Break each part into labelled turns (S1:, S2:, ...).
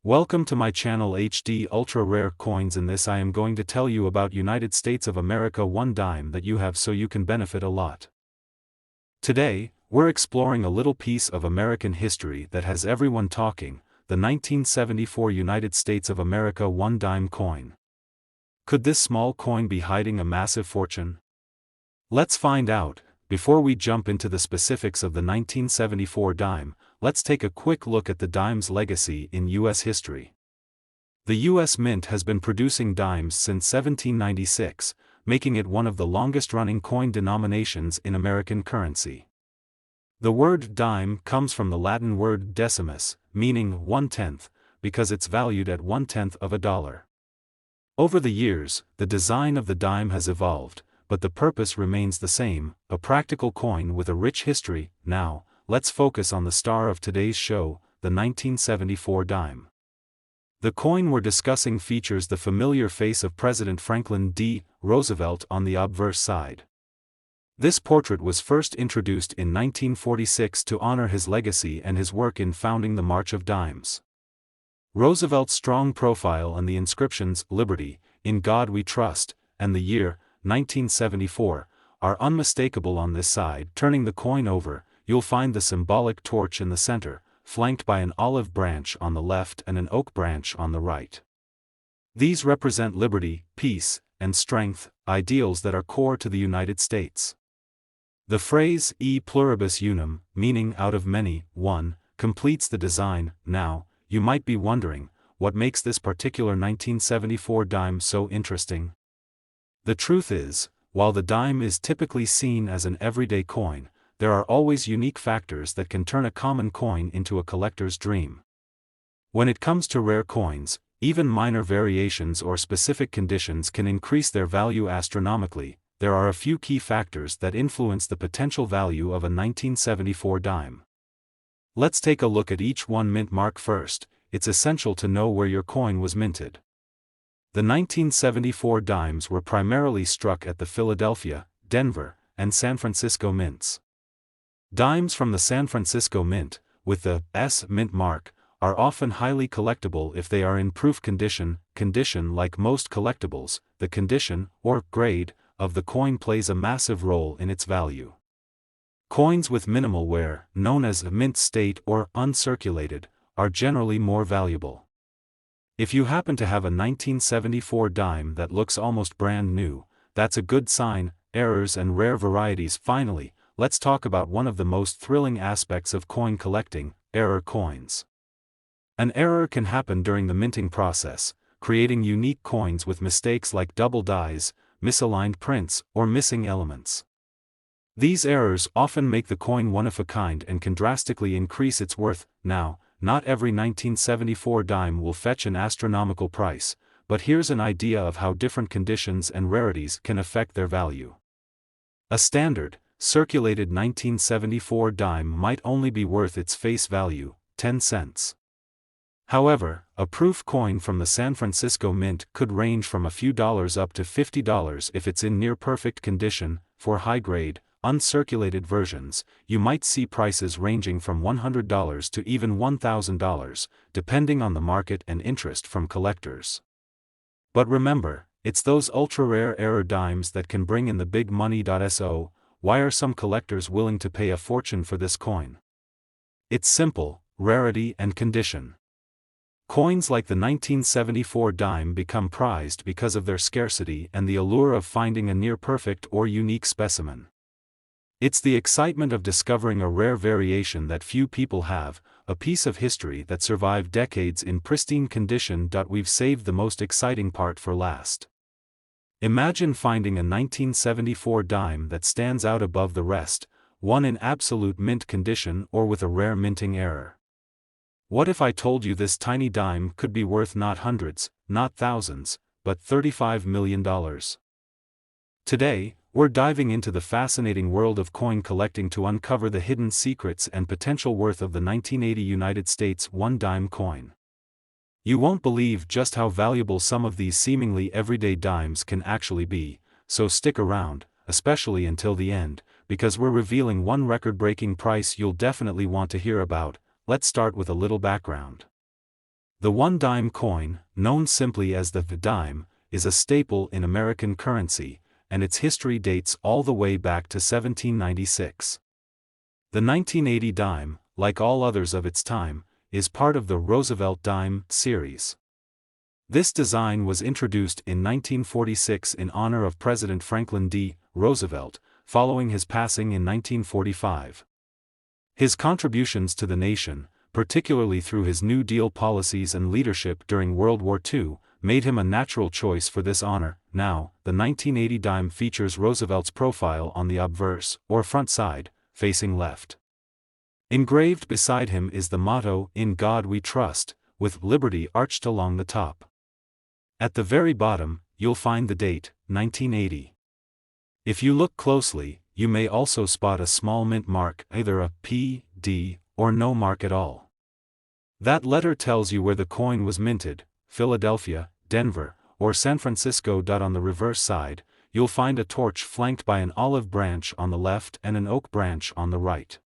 S1: Welcome to my channel HD Ultra Rare Coins. In this I am going to tell you about United States of America 1 dime that you have so you can benefit a lot. Today, we're exploring a little piece of American history that has everyone talking, the 1974 United States of America 1 dime coin. Could this small coin be hiding a massive fortune? Let's find out. Before we jump into the specifics of the 1974 dime, let's take a quick look at the dime's legacy in U.S. history. The U.S. Mint has been producing dimes since 1796, making it one of the longest-running coin denominations in American currency. The word dime comes from the Latin word decimus, meaning 1/10, because it's valued at 1/10 of a dollar. Over the years, the design of the dime has evolved, but the purpose remains the same, a practical coin with a rich history. Now, let's focus on the star of today's show, the 1974 dime. The coin we're discussing features the familiar face of President Franklin D. Roosevelt on the obverse side. This portrait was first introduced in 1946 to honor his legacy and his work in founding the March of Dimes. Roosevelt's strong profile and the inscriptions, "Liberty, in God We Trust," and the year, 1974, are unmistakable on this side. Turning the coin over, you'll find the symbolic torch in the center, flanked by an olive branch on the left and an oak branch on the right. These represent liberty, peace, and strength, ideals that are core to the United States. The phrase "e pluribus unum," meaning out of many, one, completes the design. Now, you might be wondering, what makes this particular 1974 dime so interesting? The truth is, while the dime is typically seen as an everyday coin, there are always unique factors that can turn a common coin into a collector's dream. When it comes to rare coins, even minor variations or specific conditions can increase their value astronomically. There are a few key factors that influence the potential value of a 1974 dime. Let's take a look at each one. Mint mark first. It's essential to know where your coin was minted. The 1974 dimes were primarily struck at the Philadelphia, Denver, and San Francisco mints. Dimes from the San Francisco Mint, with the S mint mark, are often highly collectible if they are in proof condition. Like most collectibles, the condition, or grade, of the coin plays a massive role in its value. Coins with minimal wear, known as mint state or uncirculated, are generally more valuable. If you happen to have a 1974 dime that looks almost brand new, that's a good sign. Errors and rare varieties. Finally, let's talk about one of the most thrilling aspects of coin collecting: error coins. An error can happen during the minting process, creating unique coins with mistakes like double dies, misaligned prints, or missing elements. These errors often make the coin one of a kind and can drastically increase its worth. Now, not every 1974 dime will fetch an astronomical price, but here's an idea of how different conditions and rarities can affect their value. A standard, circulated 1974 dime might only be worth its face value, 10 cents. However, a proof coin from the San Francisco Mint could range from a few dollars up to $50 if it's in near-perfect condition. For high-grade, uncirculated versions, you might see prices ranging from $100 to even $1,000, depending on the market and interest from collectors. But remember, it's those ultra-rare error dimes that can bring in the big money. So, why are some collectors willing to pay a fortune for this coin? It's simple: rarity and condition. Coins like the 1974 dime become prized because of their scarcity and the allure of finding a near-perfect or unique specimen. It's the excitement of discovering a rare variation that few people have, a piece of history that survived decades in pristine condition. We've saved the most exciting part for last. Imagine finding a 1974 dime that stands out above the rest, one in absolute mint condition or with a rare minting error. What if I told you this tiny dime could be worth not hundreds, not thousands, but $35 million? Today, we're diving into the fascinating world of coin collecting to uncover the hidden secrets and potential worth of the 1980 United States 1 dime coin. You won't believe just how valuable some of these seemingly everyday dimes can actually be, so stick around, especially until the end, because we're revealing one record-breaking price you'll definitely want to hear about. Let's start with a little background. The one-dime coin, known simply as the dime, is a staple in American currency, and its history dates all the way back to 1796. The 1980 dime, like all others of its time, is part of the Roosevelt dime series. This design was introduced in 1946 in honor of President Franklin D. Roosevelt, following his passing in 1945. His contributions to the nation, particularly through his New Deal policies and leadership during World War II, made him a natural choice for this honor. Now, the 1980 dime features Roosevelt's profile on the obverse, or front side, facing left. Engraved beside him is the motto, "In God We Trust," with liberty arched along the top. At the very bottom, you'll find the date, 1980. If you look closely, you may also spot a small mint mark, either a P, D, or no mark at all. That letter tells you where the coin was minted: Philadelphia, Denver, or San Francisco. On the reverse side, you'll find a torch flanked by an olive branch on the left and an oak branch on the right.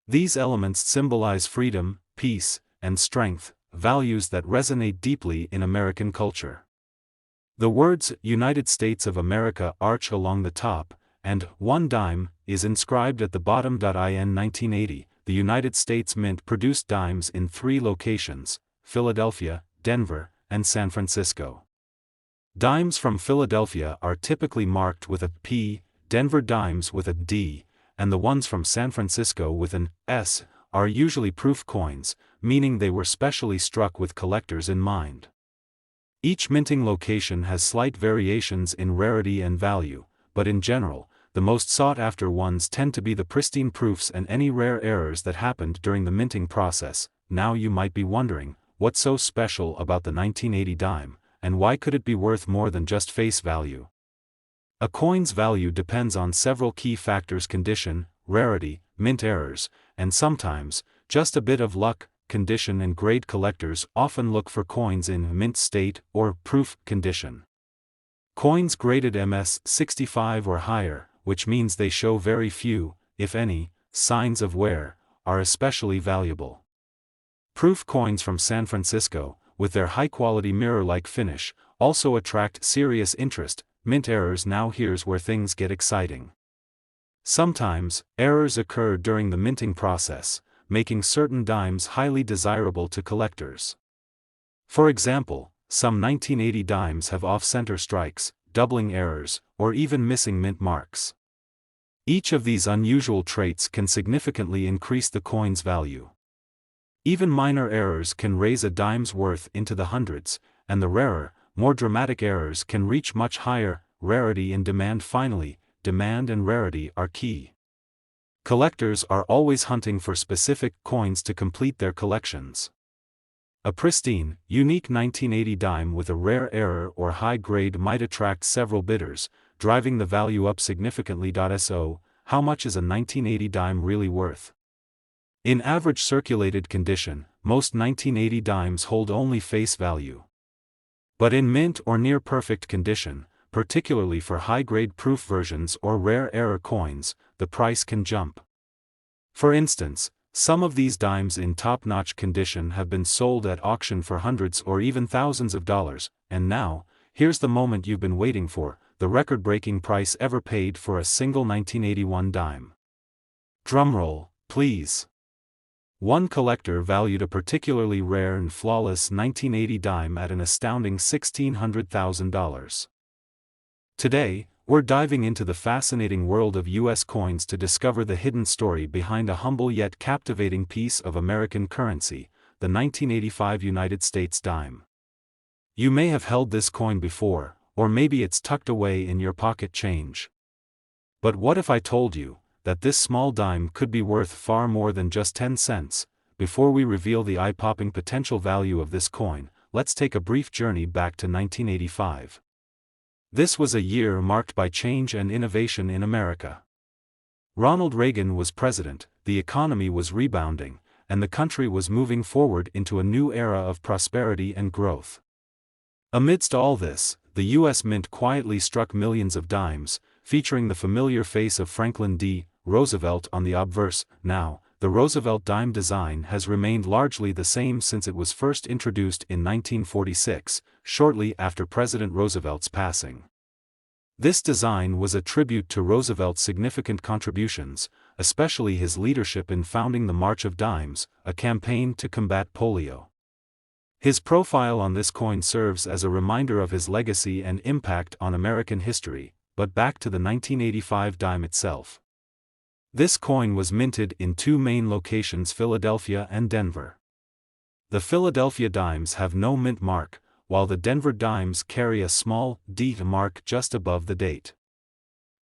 S1: These elements symbolize freedom, peace, and strength, values that resonate deeply in American culture. The words "United States of America" arch along the top, and "one dime" is inscribed at the bottom. In 1980, the United States Mint produced dimes in 3 locations: Philadelphia, Denver, and San Francisco. Dimes from Philadelphia are typically marked with a P, Denver dimes with a D, and the ones from San Francisco with an S are usually proof coins, meaning they were specially struck with collectors in mind. Each minting location has slight variations in rarity and value, but in general, the most sought-after ones tend to be the pristine proofs and any rare errors that happened during the minting process. Now you might be wondering, what's so special about the 1980 dime, and why could it be worth more than just face value? A coin's value depends on several key factors: condition, rarity, mint errors, and sometimes, just a bit of luck. Condition and grade: collectors often look for coins in mint state or proof condition. Coins graded MS-65 or higher, which means they show very few, if any, signs of wear, are especially valuable. Proof coins from San Francisco, with their high-quality mirror-like finish, also attract serious interest. Mint errors: now here's where things get exciting. Sometimes, errors occur during the minting process, making certain dimes highly desirable to collectors. For example, some 1980 dimes have off-center strikes, doubling errors, or even missing mint marks. Each of these unusual traits can significantly increase the coin's value. Even minor errors can raise a dime's worth into the hundreds, and the rarer, more dramatic errors can reach much higher. Rarity and demand: finally, demand and rarity are key. Collectors are always hunting for specific coins to complete their collections. A pristine, unique 1980 dime with a rare error or high grade might attract several bidders, driving the value up significantly. So, how much is a 1980 dime really worth? In average circulated condition, most 1980 dimes hold only face value. But in mint or near perfect condition, particularly for high-grade proof versions or rare error coins, the price can jump. For instance, some of these dimes in top-notch condition have been sold at auction for hundreds or even thousands of dollars. And now, here's the moment you've been waiting for: the record-breaking price ever paid for a single 1981 dime. Drumroll, please. One collector valued a particularly rare and flawless 1980 dime at an astounding $1,600,000. Today, we're diving into the fascinating world of U.S. coins to discover the hidden story behind a humble yet captivating piece of American currency, the 1985 United States dime. You may have held this coin before, or maybe it's tucked away in your pocket change. But what if I told you that this small dime could be worth far more than just 10 cents? Before we reveal the eye-popping potential value of this coin, let's take a brief journey back to 1985. This was a year marked by change and innovation in America. Ronald Reagan was president, the economy was rebounding, and the country was moving forward into a new era of prosperity and growth. Amidst all this, the U.S. Mint quietly struck millions of dimes, featuring the familiar face of Franklin D. Roosevelt on the obverse. Now, the Roosevelt dime design has remained largely the same since it was first introduced in 1946, shortly after President Roosevelt's passing. This design was a tribute to Roosevelt's significant contributions, especially his leadership in founding the March of Dimes, a campaign to combat polio. His profile on this coin serves as a reminder of his legacy and impact on American history, but back to the 1985 dime itself. This coin was minted in two main locations, Philadelphia and Denver. The Philadelphia dimes have no mint mark, while the Denver dimes carry a small D mark just above the date.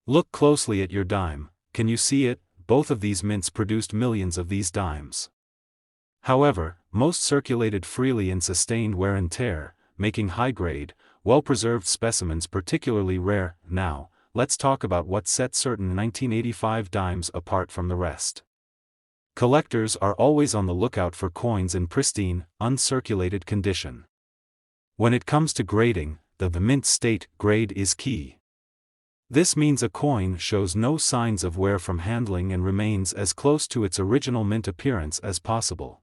S1: Look closely at your dime. Can you see it? Both of these mints produced millions of these dimes. However, most circulated freely and sustained wear and tear, making high-grade, well-preserved specimens particularly rare. Now, let's talk about what set certain 1985 dimes apart from the rest. Collectors are always on the lookout for coins in pristine, uncirculated condition. When it comes to grading, the mint state grade is key. This means a coin shows no signs of wear from handling and remains as close to its original mint appearance as possible.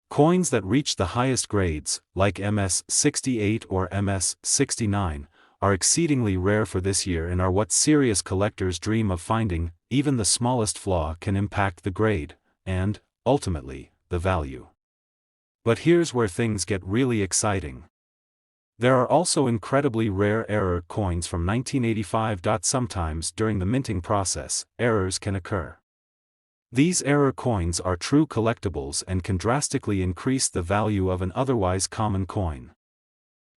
S1: Coins that reach the highest grades, like MS-68 or MS-69, are exceedingly rare for this year and are what serious collectors dream of finding. Even the smallest flaw can impact the grade, and, ultimately, the value. But here's where things get really exciting. There are also incredibly rare error coins from 1985. Sometimes during the minting process, errors can occur. These error coins are true collectibles and can drastically increase the value of an otherwise common coin.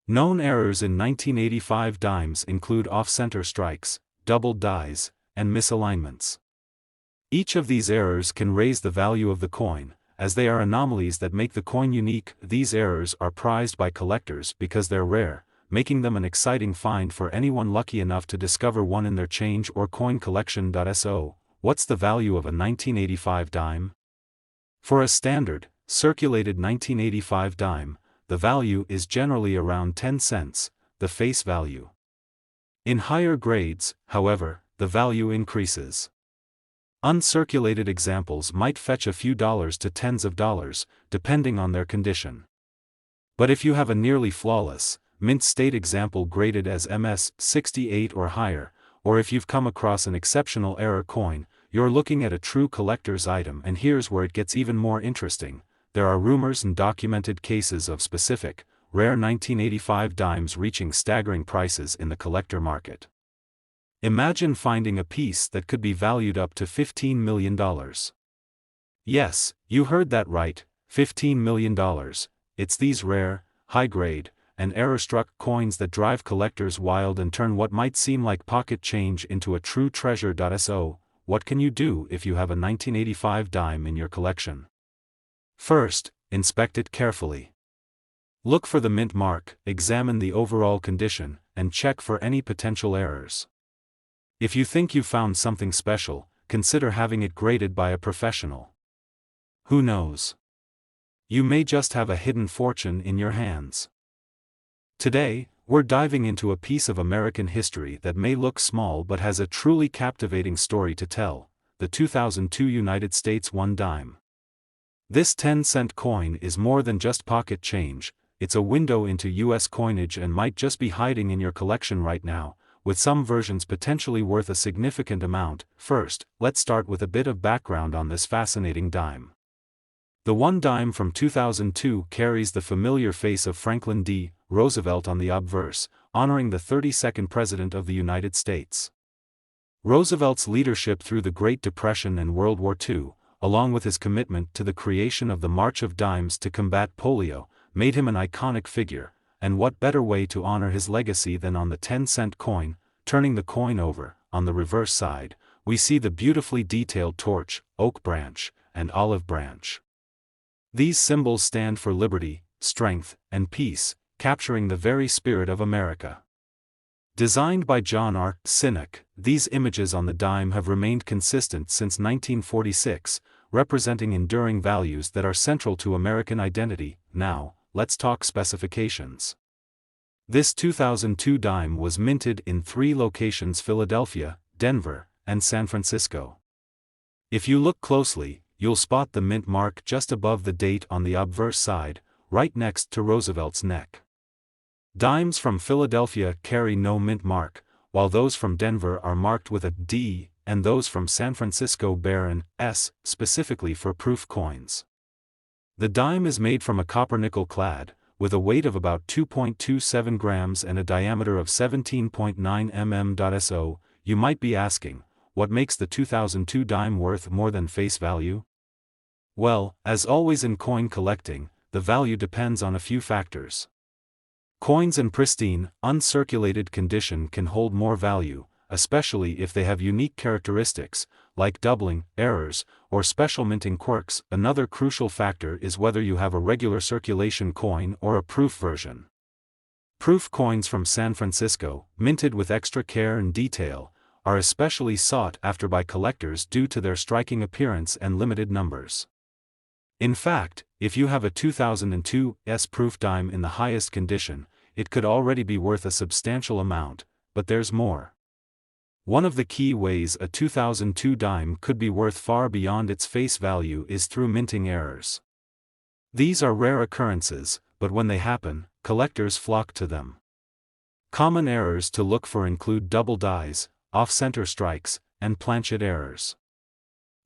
S1: Known errors in 1985 dimes include off-center strikes, doubled dies, and misalignments. Each of these errors can raise the value of the coin, as they are anomalies that make the coin unique. These errors are prized by collectors because they're rare, making them an exciting find for anyone lucky enough to discover one in their change or coin collection. So, what's the value of a 1985 dime? For a standard, circulated 1985 dime, the value is generally around 10 cents, the face value. In higher grades, however, the value increases. Uncirculated examples might fetch a few dollars to tens of dollars, depending on their condition. But if you have a nearly flawless, mint state example graded as MS-68 or higher, or if you've come across an exceptional error coin, you're looking at a true collector's item. And here's where it gets even more interesting. There are rumors and documented cases of specific, rare 1985 dimes reaching staggering prices in the collector market. Imagine finding a piece that could be valued up to $15 million. Yes, you heard that right, $15 million. It's these rare, high-grade, and error-struck coins that drive collectors wild and turn what might seem like pocket change into a true treasure. So, what can you do if you have a 1985 dime in your collection? First, inspect it carefully. Look for the mint mark, examine the overall condition, and check for any potential errors. If you think you found something special, consider having it graded by a professional. Who knows? You may just have a hidden fortune in your hands. Today, we're diving into a piece of American history that may look small but has a truly captivating story to tell: the 2002 United States 1 dime. This 10-cent coin is more than just pocket change, it's a window into U.S. coinage and might just be hiding in your collection right now, with some versions potentially worth a significant amount. First, let's start with a bit of background on this fascinating dime. The 1 dime from 2002 carries the familiar face of Franklin D. Roosevelt on the obverse, honoring the 32nd President of the United States. Roosevelt's leadership through the Great Depression and World War II, along with his commitment to the creation of the March of Dimes to combat polio, made him an iconic figure, and what better way to honor his legacy than on the 10-cent coin? Turning the coin over, on the reverse side, we see the beautifully detailed torch, oak branch, and olive branch. These symbols stand for liberty, strength, and peace, capturing the very spirit of America. Designed by John R. Sinek, these images on the dime have remained consistent since 1946, representing enduring values that are central to American identity. Now, let's talk specifications. This 2002 dime was minted in 3 locations: Philadelphia, Denver, and San Francisco. If you look closely, you'll spot the mint mark just above the date on the obverse side, right next to Roosevelt's neck. Dimes from Philadelphia carry no mint mark, while those from Denver are marked with a D, and those from San Francisco bear an S, specifically for proof coins. The dime is made from a copper-nickel clad, with a weight of about 2.27 grams and a diameter of 17.9 mm. So, you might be asking, what makes the 2002 dime worth more than face value? Well, as always in coin collecting, the value depends on a few factors. Coins in pristine, uncirculated condition can hold more value, especially if they have unique characteristics, like doubling, errors, or special minting quirks. Another crucial factor is whether you have a regular circulation coin or a proof version. Proof coins from San Francisco, minted with extra care and detail, are especially sought after by collectors due to their striking appearance and limited numbers. In fact, if you have a 2002 S-proof dime in the highest condition, it could already be worth a substantial amount, but there's more. One of the key ways a 2002 dime could be worth far beyond its face value is through minting errors. These are rare occurrences, but when they happen, collectors flock to them. Common errors to look for include double dies, off-center strikes, and planchet errors.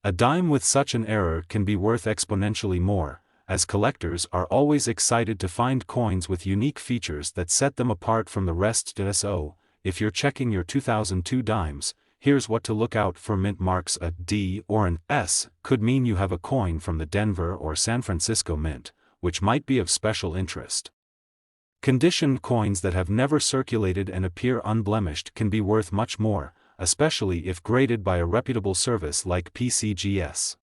S1: A dime with such an error can be worth exponentially more, as collectors are always excited to find coins with unique features that set them apart from the rest. So, if you're checking your 2002 dimes, here's what to look out for. Mint marks. A D or an S could mean you have a coin from the Denver or San Francisco mint, which might be of special interest. Conditioned coins that have never circulated and appear unblemished can be worth much more, especially if graded by a reputable service like PCGS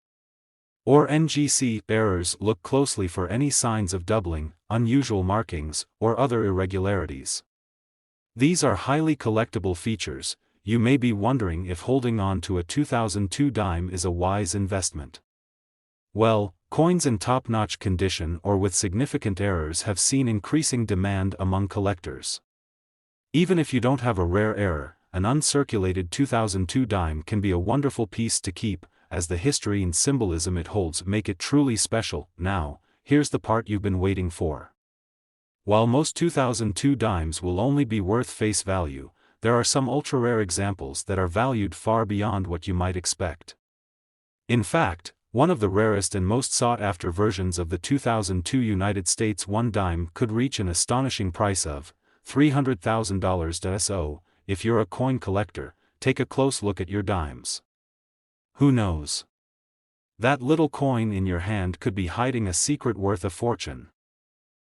S1: or NGC. Errors. Look closely for any signs of doubling, unusual markings, or other irregularities. These are highly collectible features. You may be wondering if holding on to a 2002 dime is a wise investment. Well, coins in top-notch condition or with significant errors have seen increasing demand among collectors. Even if you don't have a rare error, an uncirculated 2002 dime can be a wonderful piece to keep, as the history and symbolism it holds make it truly special. Now, here's the part you've been waiting for. While most 2002 dimes will only be worth face value, there are some ultra-rare examples that are valued far beyond what you might expect. In fact, one of the rarest and most sought-after versions of the 2002 United States 1 dime could reach an astonishing price of $300,000. So, if you're a coin collector, take a close look at your dimes. Who knows? That little coin in your hand could be hiding a secret worth a fortune.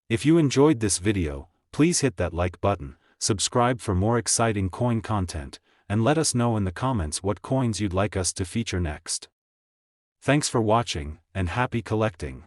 S1: If you enjoyed this video, please hit that like button, subscribe for more exciting coin content, and let us know in the comments what coins you'd like us to feature next. Thanks for watching, and happy collecting.